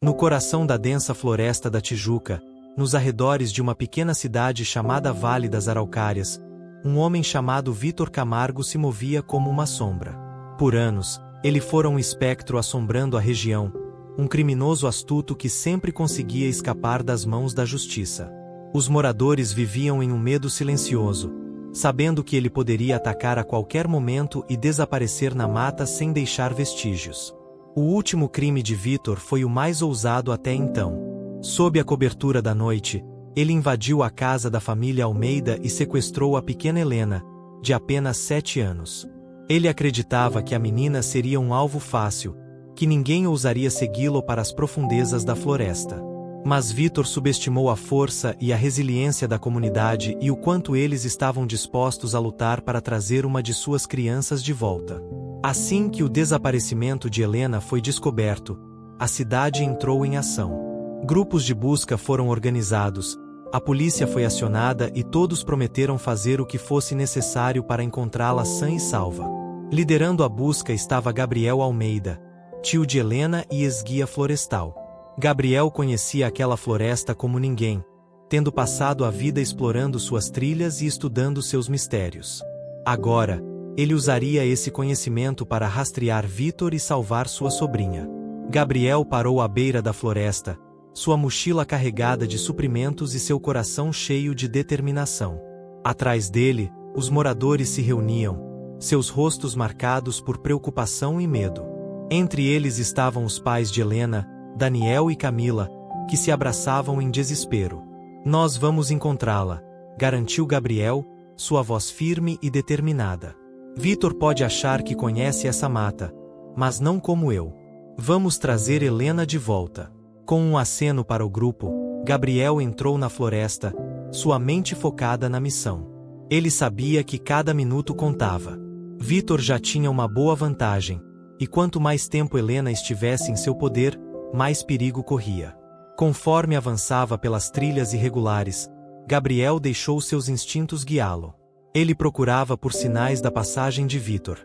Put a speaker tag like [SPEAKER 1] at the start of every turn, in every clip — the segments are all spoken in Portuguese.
[SPEAKER 1] No coração da densa floresta da Tijuca, nos arredores de uma pequena cidade chamada Vale das Araucárias, um homem chamado Vítor Camargo se movia como uma sombra. Por anos, ele fora um espectro assombrando a região, um criminoso astuto que sempre conseguia escapar das mãos da justiça. Os moradores viviam em um medo silencioso, sabendo que ele poderia atacar a qualquer momento e desaparecer na mata sem deixar vestígios. O último crime de Vítor foi o mais ousado até então. Sob a cobertura da noite, ele invadiu a casa da família Almeida e sequestrou a pequena Helena, de apenas 7 anos. Ele acreditava que a menina seria um alvo fácil, que ninguém ousaria segui-lo para as profundezas da floresta. Mas Vítor subestimou a força e a resiliência da comunidade e o quanto eles estavam dispostos a lutar para trazer uma de suas crianças de volta. Assim que o desaparecimento de Helena foi descoberto, a cidade entrou em ação. Grupos de busca foram organizados, a polícia foi acionada e todos prometeram fazer o que fosse necessário para encontrá-la sã e salva. Liderando a busca estava Gabriel Almeida, tio de Helena e ex-guia florestal. Gabriel conhecia aquela floresta como ninguém, tendo passado a vida explorando suas trilhas e estudando seus mistérios. Agora, ele usaria esse conhecimento para rastrear Vítor e salvar sua sobrinha. Gabriel parou à beira da floresta, sua mochila carregada de suprimentos e seu coração cheio de determinação. Atrás dele, os moradores se reuniam, seus rostos marcados por preocupação e medo. Entre eles estavam os pais de Helena, Daniel e Camila, que se abraçavam em desespero. "Nós vamos encontrá-la", garantiu Gabriel, sua voz firme e determinada. "Vítor pode achar que conhece essa mata, mas não como eu. Vamos trazer Helena de volta." Com um aceno para o grupo, Gabriel entrou na floresta, sua mente focada na missão. Ele sabia que cada minuto contava. Vítor já tinha uma boa vantagem, e quanto mais tempo Helena estivesse em seu poder, mais perigo corria. Conforme avançava pelas trilhas irregulares, Gabriel deixou seus instintos guiá-lo. Ele procurava por sinais da passagem de Vítor.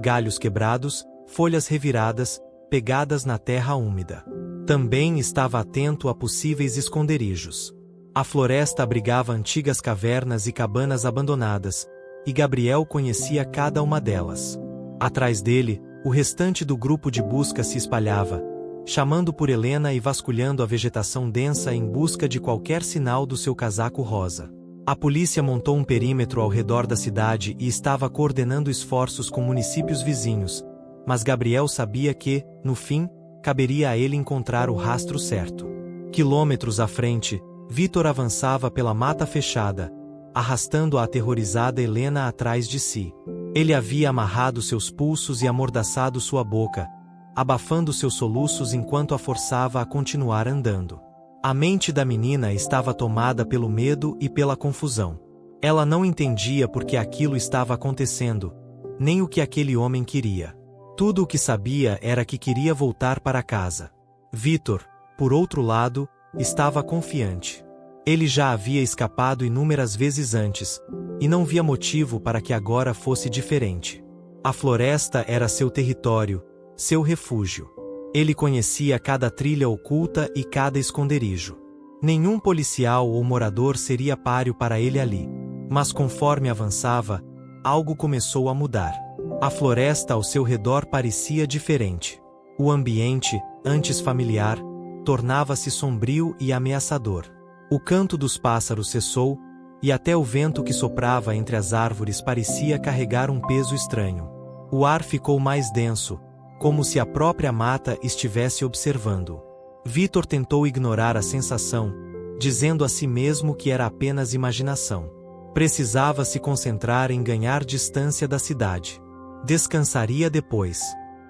[SPEAKER 1] Galhos quebrados, folhas reviradas, pegadas na terra úmida. Também estava atento a possíveis esconderijos. A floresta abrigava antigas cavernas e cabanas abandonadas, e Gabriel conhecia cada uma delas. Atrás dele, o restante do grupo de busca se espalhava, chamando por Helena e vasculhando a vegetação densa em busca de qualquer sinal do seu casaco rosa. A polícia montou um perímetro ao redor da cidade e estava coordenando esforços com municípios vizinhos, mas Gabriel sabia que, no fim, caberia a ele encontrar o rastro certo. Quilômetros à frente, Vítor avançava pela mata fechada, arrastando a aterrorizada Helena atrás de si. Ele havia amarrado seus pulsos e amordaçado sua boca, abafando seus soluços enquanto a forçava a continuar andando. A mente da menina estava tomada pelo medo e pela confusão. Ela não entendia por que aquilo estava acontecendo, nem o que aquele homem queria. Tudo o que sabia era que queria voltar para casa. Vítor, por outro lado, estava confiante. Ele já havia escapado inúmeras vezes antes, e não via motivo para que agora fosse diferente. A floresta era seu território, seu refúgio. Ele conhecia cada trilha oculta e cada esconderijo. Nenhum policial ou morador seria páreo para ele ali. Mas conforme avançava, algo começou a mudar. A floresta ao seu redor parecia diferente. O ambiente, antes familiar, tornava-se sombrio e ameaçador. O canto dos pássaros cessou, e até o vento que soprava entre as árvores parecia carregar um peso estranho. O ar ficou mais denso, como se a própria mata estivesse observando. Vítor tentou ignorar a sensação, dizendo a si mesmo que era apenas imaginação. Precisava se concentrar em ganhar distância da cidade. Descansaria depois.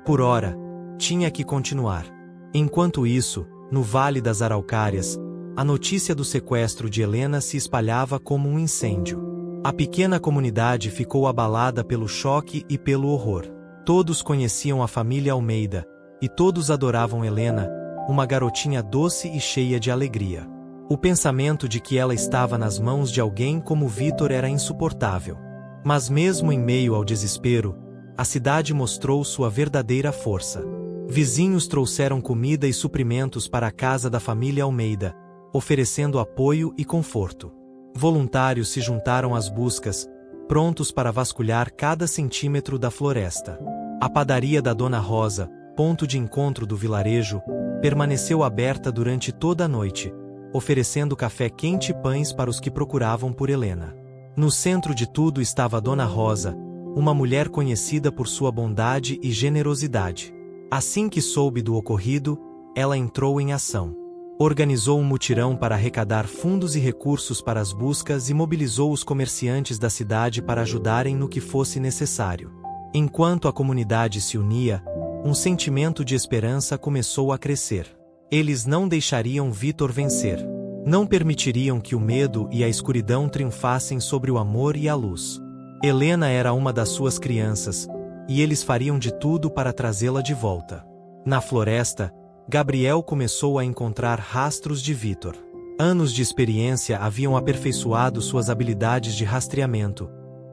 [SPEAKER 1] Por ora, tinha que continuar. Enquanto isso, no Vale das Araucárias, a notícia do sequestro de Helena se espalhava como um incêndio. A pequena comunidade ficou abalada pelo choque e pelo horror. Todos conheciam a família Almeida, e todos adoravam Helena, uma garotinha doce e cheia de alegria. O pensamento de que ela estava nas mãos de alguém como Vítor era insuportável. Mas mesmo em meio ao desespero, a cidade mostrou sua verdadeira força. Vizinhos trouxeram comida e suprimentos para a casa da família Almeida, oferecendo apoio e conforto. Voluntários se juntaram às buscas, prontos para vasculhar cada centímetro da floresta. A padaria da Dona Rosa, ponto de encontro do vilarejo, permaneceu aberta durante toda a noite, oferecendo café quente e pães para os que procuravam por Helena. No centro de tudo estava a Dona Rosa, uma mulher conhecida por sua bondade e generosidade. Assim que soube do ocorrido, ela entrou em ação. Organizou um mutirão para arrecadar fundos e recursos para as buscas e mobilizou os comerciantes da cidade para ajudarem no que fosse necessário. Enquanto a comunidade se unia, um sentimento de esperança começou a crescer. Eles não deixariam Vitor vencer. Não permitiriam que o medo e a escuridão triunfassem sobre o amor e a luz. Helena era uma das suas crianças, e eles fariam de tudo para trazê-la de volta. Na floresta, Gabriel começou a encontrar rastros de Vitor. Anos de experiência haviam aperfeiçoado suas habilidades de rastreamento,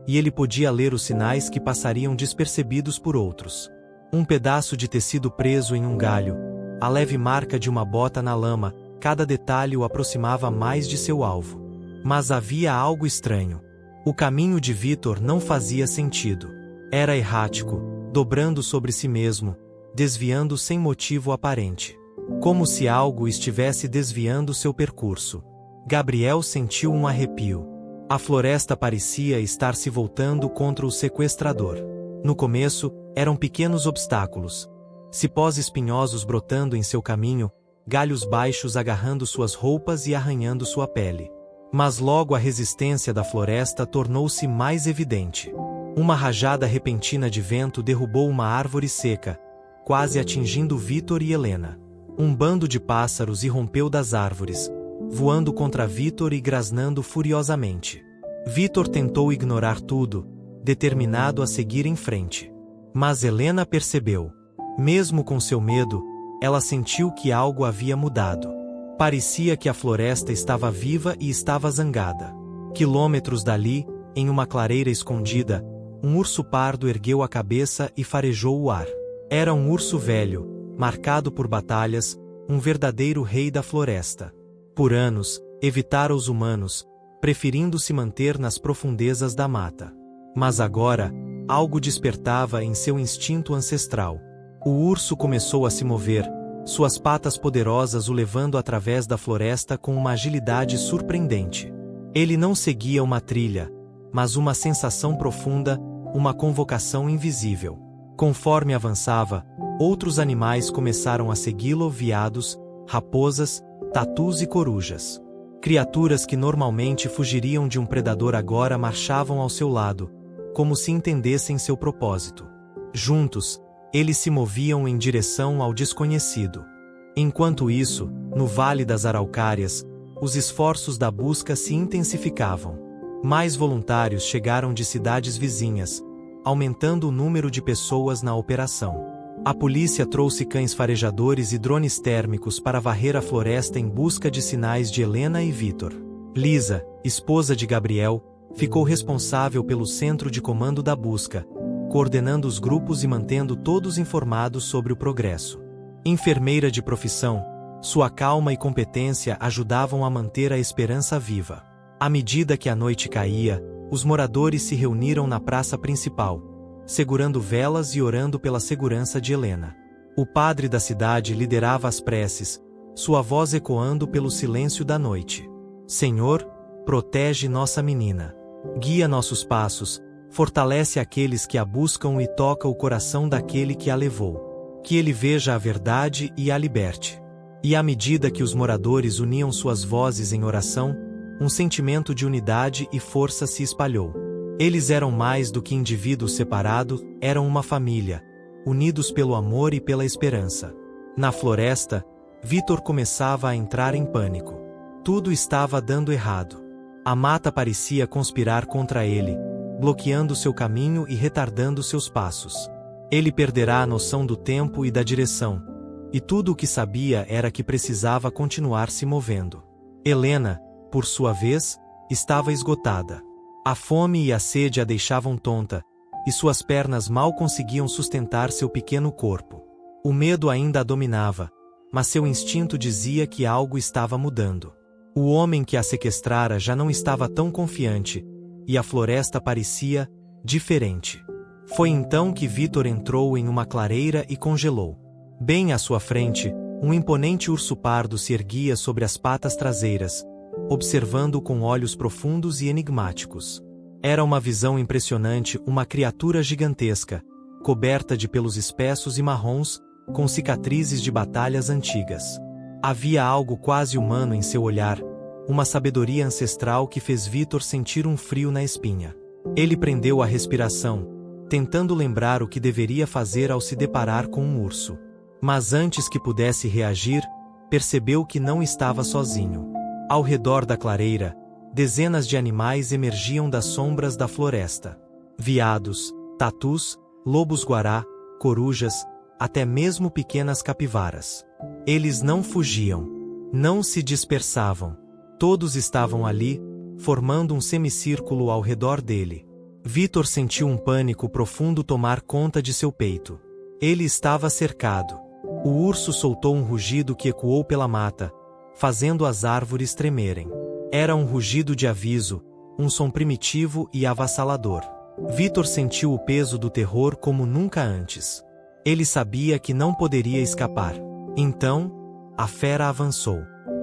[SPEAKER 1] e ele podia ler os sinais que passariam despercebidos por outros. Um pedaço de tecido preso em um galho, a leve marca de uma bota na lama, cada detalhe o aproximava mais de seu alvo. Mas havia algo estranho. O caminho de Vitor não fazia sentido. Era errático, dobrando sobre si mesmo, desviando sem motivo aparente. Como se algo estivesse desviando seu percurso. Gabriel sentiu um arrepio. A floresta parecia estar se voltando contra o sequestrador. No começo, eram pequenos obstáculos. Cipós espinhosos brotando em seu caminho, galhos baixos agarrando suas roupas e arranhando sua pele. Mas logo a resistência da floresta tornou-se mais evidente. Uma rajada repentina de vento derrubou uma árvore seca, quase atingindo Vitor e Helena. Um bando de pássaros irrompeu das árvores, voando contra Vitor e grasnando furiosamente. Vitor tentou ignorar tudo, determinado a seguir em frente. Mas Helena percebeu. Mesmo com seu medo, ela sentiu que algo havia mudado. Parecia que a floresta estava viva e estava zangada. Quilômetros dali, em uma clareira escondida, um urso pardo ergueu a cabeça e farejou o ar. Era um urso velho, marcado por batalhas, um verdadeiro rei da floresta. Por anos, evitara os humanos, preferindo se manter nas profundezas da mata. Mas agora, algo despertava em seu instinto ancestral. O urso começou a se mover, suas patas poderosas o levando através da floresta com uma agilidade surpreendente. Ele não seguia uma trilha, mas uma sensação profunda, uma convocação invisível. Conforme avançava, outros animais começaram a segui-lo: veados, raposas, tatus e corujas. Criaturas que normalmente fugiriam de um predador agora marchavam ao seu lado, como se entendessem seu propósito. Juntos, eles se moviam em direção ao desconhecido. Enquanto isso, no Vale das Araucárias, os esforços da busca se intensificavam. Mais voluntários chegaram de cidades vizinhas, aumentando o número de pessoas na operação. A polícia trouxe cães farejadores e drones térmicos para varrer a floresta em busca de sinais de Helena e Vitor. Lisa, esposa de Gabriel, ficou responsável pelo centro de comando da busca, coordenando os grupos e mantendo todos informados sobre o progresso. Enfermeira de profissão, sua calma e competência ajudavam a manter a esperança viva. À medida que a noite caía, os moradores se reuniram na praça principal, segurando velas e orando pela segurança de Helena. O padre da cidade liderava as preces, sua voz ecoando pelo silêncio da noite. Senhor, protege nossa menina. Guia nossos passos, fortalece aqueles que a buscam e toca o coração daquele que a levou. Que ele veja a verdade e a liberte. E à medida que os moradores uniam suas vozes em oração, um sentimento de unidade e força se espalhou. Eles eram mais do que indivíduos separados, eram uma família, unidos pelo amor e pela esperança. Na floresta, Vitor começava a entrar em pânico. Tudo estava dando errado. A mata parecia conspirar contra ele, bloqueando seu caminho e retardando seus passos. Ele perderá a noção do tempo e da direção, e tudo o que sabia era que precisava continuar se movendo. Helena, por sua vez, estava esgotada. A fome e a sede a deixavam tonta, e suas pernas mal conseguiam sustentar seu pequeno corpo. O medo ainda a dominava, mas seu instinto dizia que algo estava mudando. O homem que a sequestrara já não estava tão confiante, e a floresta parecia diferente. Foi então que Vítor entrou em uma clareira e congelou. Bem à sua frente, um imponente urso pardo se erguia sobre as patas traseiras, observando-o com olhos profundos e enigmáticos. Era uma visão impressionante, uma criatura gigantesca, coberta de pelos espessos e marrons, com cicatrizes de batalhas antigas. Havia algo quase humano em seu olhar, uma sabedoria ancestral que fez Vítor sentir um frio na espinha. Ele prendeu a respiração, tentando lembrar o que deveria fazer ao se deparar com um urso. Mas antes que pudesse reagir, percebeu que não estava sozinho. Ao redor da clareira, dezenas de animais emergiam das sombras da floresta. Veados, tatus, lobos-guará, corujas, até mesmo pequenas capivaras. Eles não fugiam, não se dispersavam. Todos estavam ali, formando um semicírculo ao redor dele. Vítor sentiu um pânico profundo tomar conta de seu peito. Ele estava cercado. O urso soltou um rugido que ecoou pela mata, fazendo as árvores tremerem. Era um rugido de aviso, um som primitivo e avassalador. Vítor sentiu o peso do terror como nunca antes. Ele sabia que não poderia escapar. Então, a fera avançou.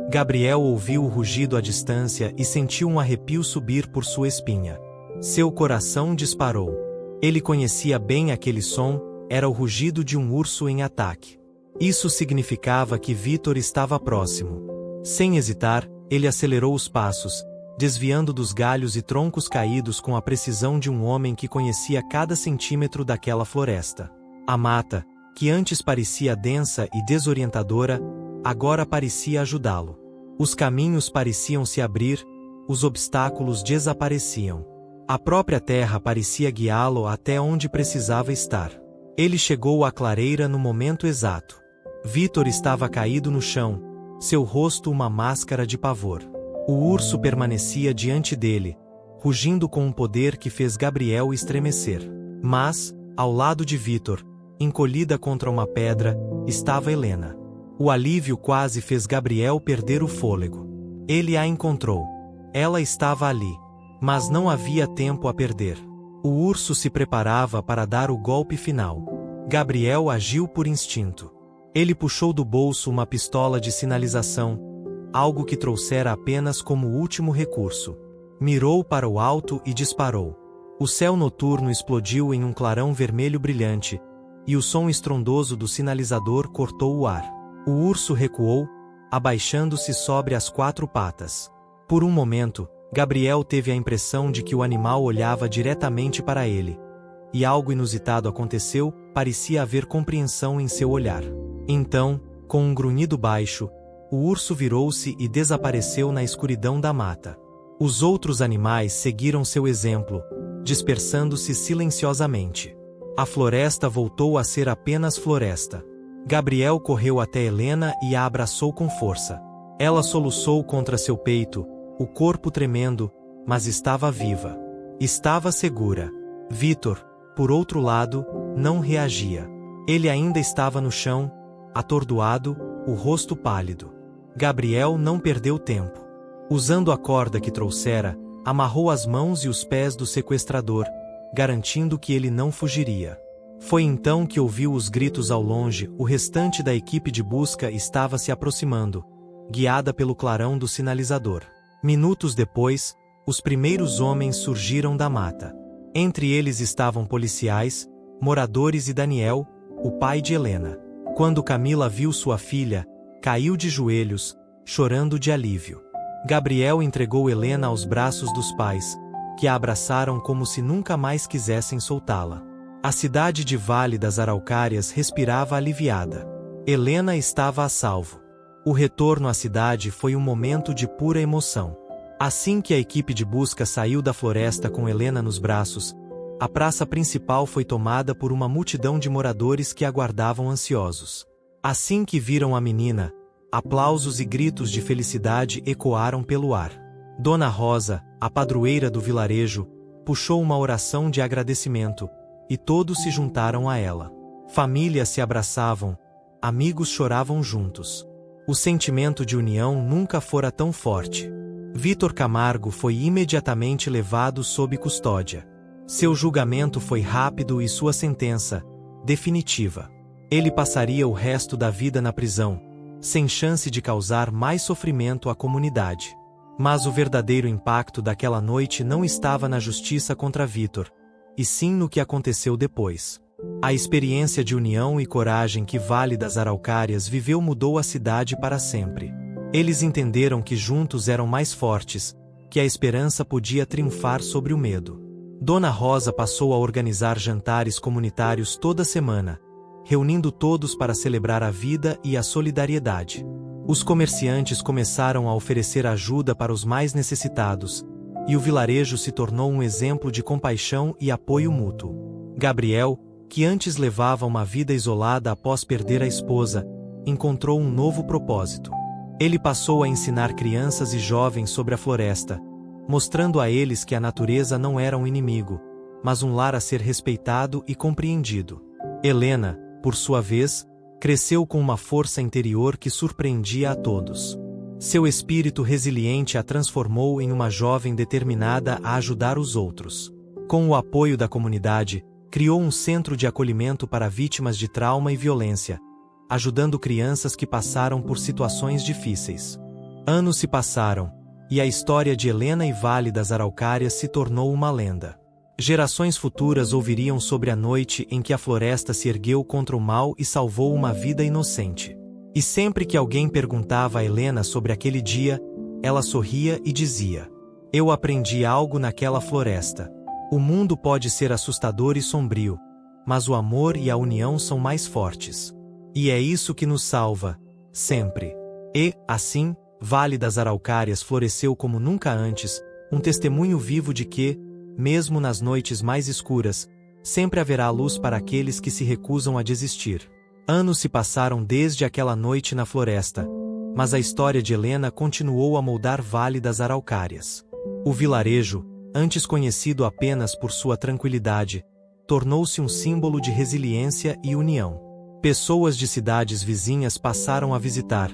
[SPEAKER 1] Gabriel ouviu o rugido à distância e sentiu um arrepio subir por sua espinha. Seu coração disparou. Ele conhecia bem aquele som, era o rugido de um urso em ataque. Isso significava que Vítor estava próximo. Sem hesitar, ele acelerou os passos, desviando dos galhos e troncos caídos com a precisão de um homem que conhecia cada centímetro daquela floresta. A mata, que antes parecia densa e desorientadora, agora parecia ajudá-lo. Os caminhos pareciam se abrir, os obstáculos desapareciam. A própria terra parecia guiá-lo até onde precisava estar. Ele chegou à clareira no momento exato. Vítor estava caído no chão, seu rosto uma máscara de pavor. O urso permanecia diante dele, rugindo com um poder que fez Gabriel estremecer. Mas, ao lado de Vítor, encolhida contra uma pedra, estava Helena. O alívio quase fez Gabriel perder o fôlego. Ele a encontrou. Ela estava ali. Mas não havia tempo a perder. O urso se preparava para dar o golpe final. Gabriel agiu por instinto. Ele puxou do bolso uma pistola de sinalização, algo que trouxera apenas como último recurso. Mirou para o alto e disparou. O céu noturno explodiu em um clarão vermelho brilhante, e o som estrondoso do sinalizador cortou o ar. O urso recuou, abaixando-se sobre as quatro patas. Por um momento, Gabriel teve a impressão de que o animal olhava diretamente para ele. E algo inusitado aconteceu, parecia haver compreensão em seu olhar. Então, com um grunhido baixo, o urso virou-se e desapareceu na escuridão da mata. Os outros animais seguiram seu exemplo, dispersando-se silenciosamente. A floresta voltou a ser apenas floresta. Gabriel correu até Helena e a abraçou com força. Ela soluçou contra seu peito, o corpo tremendo, mas estava viva. Estava segura. Vítor, por outro lado, não reagia. Ele ainda estava no chão, atordoado, o rosto pálido. Gabriel não perdeu tempo. Usando a corda que trouxera, amarrou as mãos e os pés do sequestrador, garantindo que ele não fugiria. Foi então que ouviu os gritos ao longe. O restante da equipe de busca estava se aproximando, guiada pelo clarão do sinalizador. Minutos depois, os primeiros homens surgiram da mata. Entre eles estavam policiais, moradores e Daniel, o pai de Helena. Quando Camila viu sua filha, caiu de joelhos, chorando de alívio. Gabriel entregou Helena aos braços dos pais, que a abraçaram como se nunca mais quisessem soltá-la. A cidade de Vale das Araucárias respirava aliviada. Helena estava a salvo. O retorno à cidade foi um momento de pura emoção. Assim que a equipe de busca saiu da floresta com Helena nos braços, a praça principal foi tomada por uma multidão de moradores que aguardavam ansiosos. Assim que viram a menina, aplausos e gritos de felicidade ecoaram pelo ar. Dona Rosa, a padroeira do vilarejo, puxou uma oração de agradecimento, e todos se juntaram a ela. Famílias se abraçavam, amigos choravam juntos. O sentimento de união nunca fora tão forte. Vítor Camargo foi imediatamente levado sob custódia. Seu julgamento foi rápido e sua sentença, definitiva. Ele passaria o resto da vida na prisão, sem chance de causar mais sofrimento à comunidade. Mas o verdadeiro impacto daquela noite não estava na justiça contra Vítor, e sim no que aconteceu depois. A experiência de união e coragem que Vale das Araucárias viveu mudou a cidade para sempre. Eles entenderam que juntos eram mais fortes, que a esperança podia triunfar sobre o medo. Dona Rosa passou a organizar jantares comunitários toda semana, reunindo todos para celebrar a vida e a solidariedade. Os comerciantes começaram a oferecer ajuda para os mais necessitados, e o vilarejo se tornou um exemplo de compaixão e apoio mútuo. Gabriel, que antes levava uma vida isolada após perder a esposa, encontrou um novo propósito. Ele passou a ensinar crianças e jovens sobre a floresta, mostrando a eles que a natureza não era um inimigo, mas um lar a ser respeitado e compreendido. Helena, por sua vez, cresceu com uma força interior que surpreendia a todos. Seu espírito resiliente a transformou em uma jovem determinada a ajudar os outros. Com o apoio da comunidade, criou um centro de acolhimento para vítimas de trauma e violência, ajudando crianças que passaram por situações difíceis. Anos se passaram, e a história de Helena e Vale das Araucárias se tornou uma lenda. Gerações futuras ouviriam sobre a noite em que a floresta se ergueu contra o mal e salvou uma vida inocente. E sempre que alguém perguntava a Helena sobre aquele dia, ela sorria e dizia: "Eu aprendi algo naquela floresta. O mundo pode ser assustador e sombrio, mas o amor e a união são mais fortes. E é isso que nos salva, sempre." E, assim, Vale das Araucárias floresceu como nunca antes, um testemunho vivo de que, mesmo nas noites mais escuras, sempre haverá luz para aqueles que se recusam a desistir. Anos se passaram desde aquela noite na floresta, mas a história de Helena continuou a moldar Vale das Araucárias. O vilarejo, antes conhecido apenas por sua tranquilidade, tornou-se um símbolo de resiliência e união. Pessoas de cidades vizinhas passaram a visitar,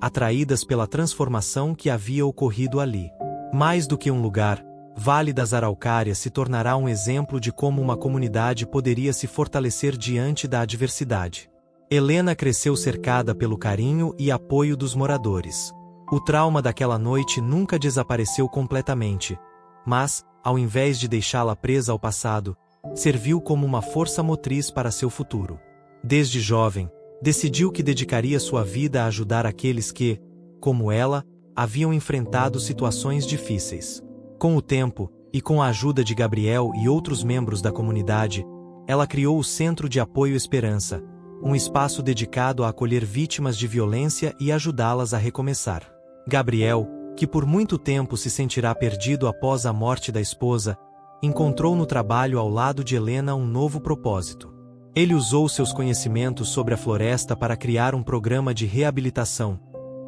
[SPEAKER 1] atraídas pela transformação que havia ocorrido ali. Mais do que um lugar, Vale das Araucárias se tornará um exemplo de como uma comunidade poderia se fortalecer diante da adversidade. Helena cresceu cercada pelo carinho e apoio dos moradores. O trauma daquela noite nunca desapareceu completamente, mas, ao invés de deixá-la presa ao passado, serviu como uma força motriz para seu futuro. Desde jovem, decidiu que dedicaria sua vida a ajudar aqueles que, como ela, haviam enfrentado situações difíceis. Com o tempo, e com a ajuda de Gabriel e outros membros da comunidade, ela criou o Centro de Apoio Esperança, um espaço dedicado a acolher vítimas de violência e ajudá-las a recomeçar. Gabriel, que por muito tempo se sentirá perdido após a morte da esposa, encontrou no trabalho ao lado de Helena um novo propósito. Ele usou seus conhecimentos sobre a floresta para criar um programa de reabilitação,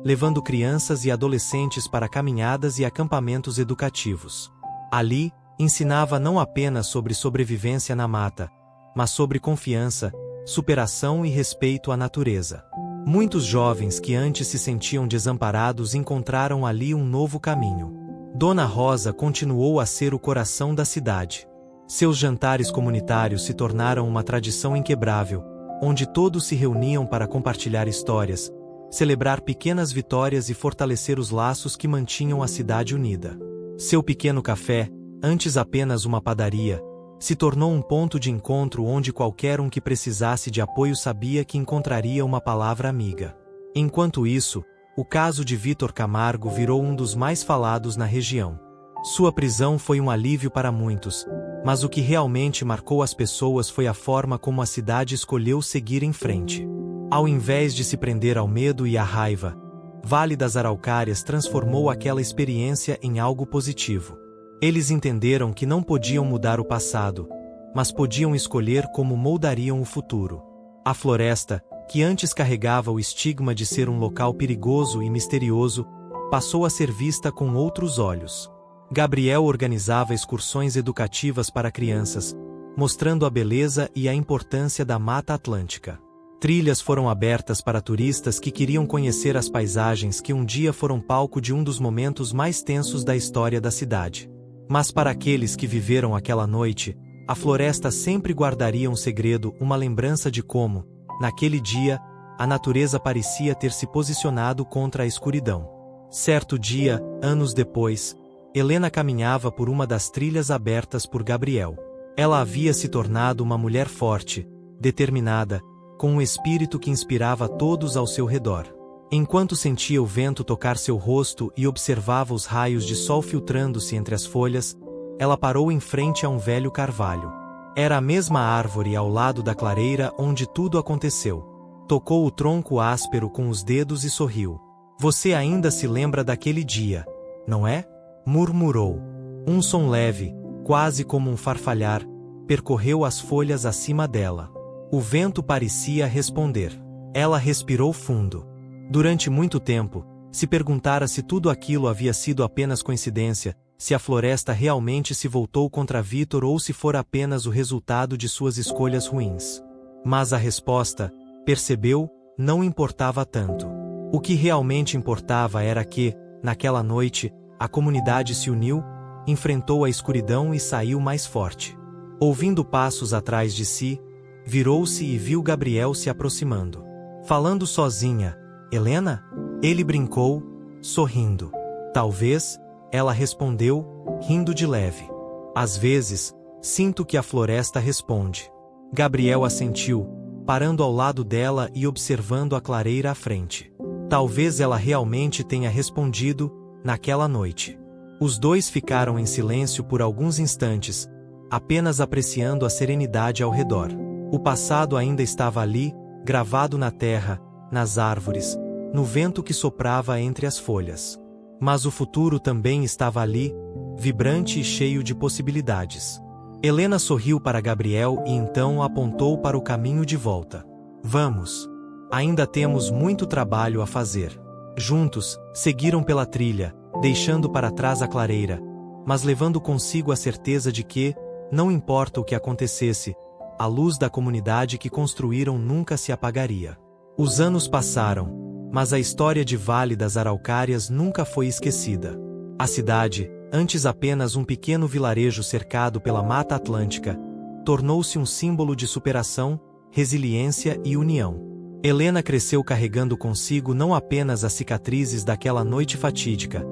[SPEAKER 1] levando crianças e adolescentes para caminhadas e acampamentos educativos. Ali, ensinava não apenas sobre sobrevivência na mata, mas sobre confiança, superação e respeito à natureza. Muitos jovens que antes se sentiam desamparados encontraram ali um novo caminho. Dona Rosa continuou a ser o coração da cidade. Seus jantares comunitários se tornaram uma tradição inquebrável, onde todos se reuniam para compartilhar histórias, celebrar pequenas vitórias e fortalecer os laços que mantinham a cidade unida. Seu pequeno café, antes apenas uma padaria, se tornou um ponto de encontro onde qualquer um que precisasse de apoio sabia que encontraria uma palavra amiga. Enquanto isso, o caso de Vítor Camargo virou um dos mais falados na região. Sua prisão foi um alívio para muitos, mas o que realmente marcou as pessoas foi a forma como a cidade escolheu seguir em frente. Ao invés de se prender ao medo e à raiva, Vale das Araucárias transformou aquela experiência em algo positivo. Eles entenderam que não podiam mudar o passado, mas podiam escolher como moldariam o futuro. A floresta, que antes carregava o estigma de ser um local perigoso e misterioso, passou a ser vista com outros olhos. Gabriel organizava excursões educativas para crianças, mostrando a beleza e a importância da Mata Atlântica. Trilhas foram abertas para turistas que queriam conhecer as paisagens que um dia foram palco de um dos momentos mais tensos da história da cidade. Mas para aqueles que viveram aquela noite, a floresta sempre guardaria um segredo, uma lembrança de como, naquele dia, a natureza parecia ter se posicionado contra a escuridão. Certo dia, anos depois, Helena caminhava por uma das trilhas abertas por Gabriel. Ela havia se tornado uma mulher forte, determinada, com um espírito que inspirava todos ao seu redor. Enquanto sentia o vento tocar seu rosto e observava os raios de sol filtrando-se entre as folhas, ela parou em frente a um velho carvalho. Era a mesma árvore ao lado da clareira onde tudo aconteceu. Tocou o tronco áspero com os dedos e sorriu. "Você ainda se lembra daquele dia, não é?" murmurou. Um som leve, quase como um farfalhar, percorreu as folhas acima dela. O vento parecia responder. Ela respirou fundo. Durante muito tempo, se perguntara se tudo aquilo havia sido apenas coincidência, se a floresta realmente se voltou contra Vitor ou se fora apenas o resultado de suas escolhas ruins. Mas a resposta, percebeu, não importava tanto. O que realmente importava era que, naquela noite, a comunidade se uniu, enfrentou a escuridão e saiu mais forte. Ouvindo passos atrás de si, virou-se e viu Gabriel se aproximando. Falando sozinha, "Helena?" Ele brincou, sorrindo. "Talvez", ela respondeu, rindo de leve. "Às vezes, sinto que a floresta responde." Gabriel assentiu, parando ao lado dela e observando a clareira à frente. Talvez ela realmente tenha respondido, naquela noite. Os dois ficaram em silêncio por alguns instantes, apenas apreciando a serenidade ao redor. O passado ainda estava ali, gravado na terra, nas árvores, no vento que soprava entre as folhas. Mas o futuro também estava ali, vibrante e cheio de possibilidades. Helena sorriu para Gabriel e então apontou para o caminho de volta. "Vamos. Ainda temos muito trabalho a fazer." Juntos, seguiram pela trilha, deixando para trás a clareira, mas levando consigo a certeza de que, não importa o que acontecesse, a luz da comunidade que construíram nunca se apagaria. Os anos passaram, mas a história de Vale das Araucárias nunca foi esquecida. A cidade, antes apenas um pequeno vilarejo cercado pela Mata Atlântica, tornou-se um símbolo de superação, resiliência e união. Helena cresceu carregando consigo não apenas as cicatrizes daquela noite fatídica,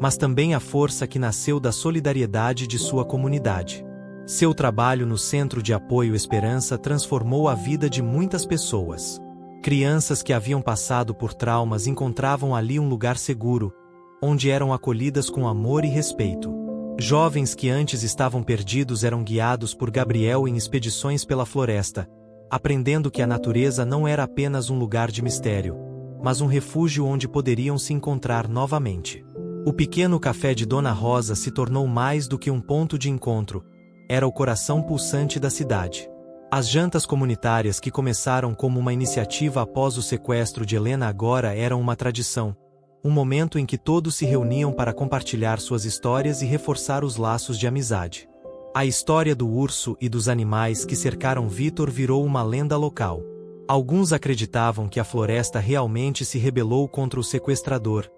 [SPEAKER 1] mas também a força que nasceu da solidariedade de sua comunidade. Seu trabalho no Centro de Apoio Esperança transformou a vida de muitas pessoas. Crianças que haviam passado por traumas encontravam ali um lugar seguro, onde eram acolhidas com amor e respeito. Jovens que antes estavam perdidos eram guiados por Gabriel em expedições pela floresta, aprendendo que a natureza não era apenas um lugar de mistério, mas um refúgio onde poderiam se encontrar novamente. O pequeno café de Dona Rosa se tornou mais do que um ponto de encontro, era o coração pulsante da cidade. As jantas comunitárias que começaram como uma iniciativa após o sequestro de Helena agora eram uma tradição, um momento em que todos se reuniam para compartilhar suas histórias e reforçar os laços de amizade. A história do urso e dos animais que cercaram Vitor virou uma lenda local. Alguns acreditavam que a floresta realmente se rebelou contra o sequestrador,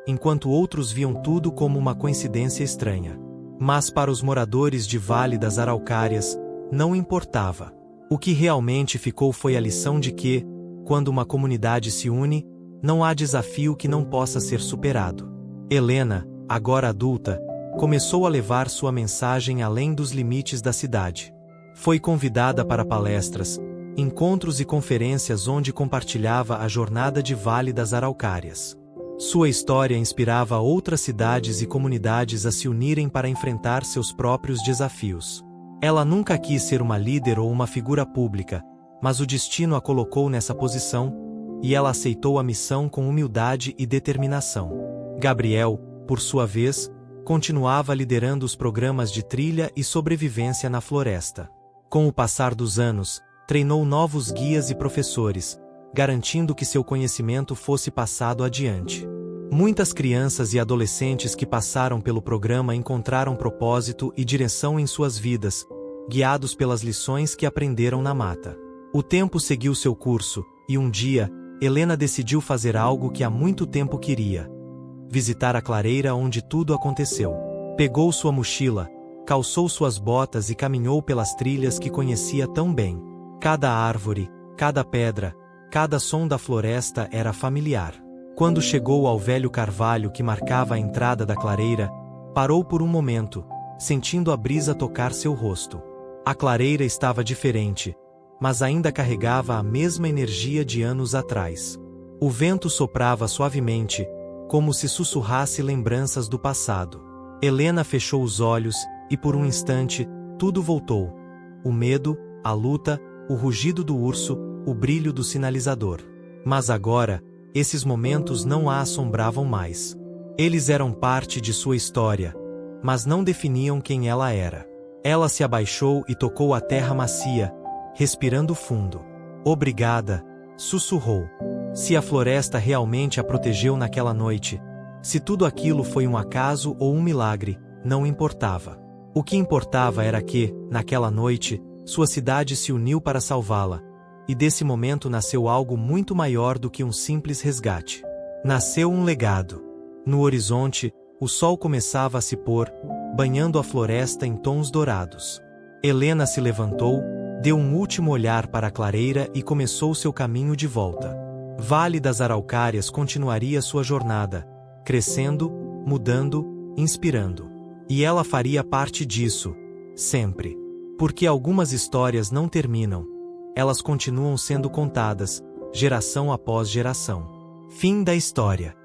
[SPEAKER 1] enquanto outros viam tudo como uma coincidência estranha. Mas para os moradores de Vale das Araucárias, não importava. O que realmente ficou foi a lição de que, quando uma comunidade se une, não há desafio que não possa ser superado. Helena, agora adulta, começou a levar sua mensagem além dos limites da cidade. Foi convidada para palestras, encontros e conferências onde compartilhava a jornada de Vale das Araucárias. Sua história inspirava outras cidades e comunidades a se unirem para enfrentar seus próprios desafios. Ela nunca quis ser uma líder ou uma figura pública, mas o destino a colocou nessa posição, e ela aceitou a missão com humildade e determinação. Gabriel, por sua vez, continuava liderando os programas de trilha e sobrevivência na floresta. Com o passar dos anos, treinou novos guias e professores, garantindo que seu conhecimento fosse passado adiante. Muitas crianças e adolescentes que passaram pelo programa encontraram propósito e direção em suas vidas, guiados pelas lições que aprenderam na mata. O tempo seguiu seu curso, E um dia, Helena decidiu fazer algo que há muito tempo queria: visitar a clareira onde tudo aconteceu. Pegou sua mochila, calçou suas botas e caminhou pelas trilhas que conhecia tão bem. Cada árvore, cada pedra, cada som da floresta era familiar. Quando chegou ao velho carvalho que marcava a entrada da clareira, parou por um momento, sentindo a brisa tocar seu rosto. A clareira estava diferente, mas ainda carregava a mesma energia de anos atrás. O vento soprava suavemente, como se sussurrasse lembranças do passado. Helena fechou os olhos, e por um instante, tudo voltou. O medo, a luta, o rugido do urso, o brilho do sinalizador. Mas agora, esses momentos não a assombravam mais. Eles eram parte de sua história, mas não definiam quem ela era. Ela se abaixou e tocou a terra macia, respirando fundo. Obrigada, sussurrou. Se a floresta realmente a protegeu naquela noite, se tudo aquilo foi um acaso ou um milagre, não importava. O que importava era que, naquela noite, sua cidade se uniu para salvá-la, e desse momento nasceu algo muito maior do que um simples resgate. Nasceu um legado. No horizonte, o sol começava a se pôr, banhando a floresta em tons dourados. Helena se levantou, deu um último olhar para a clareira e começou seu caminho de volta. Vale das Araucárias continuaria sua jornada, crescendo, mudando, inspirando. E ela faria parte disso, sempre. Porque algumas histórias não terminam. Elas continuam sendo contadas, geração após geração. Fim da história.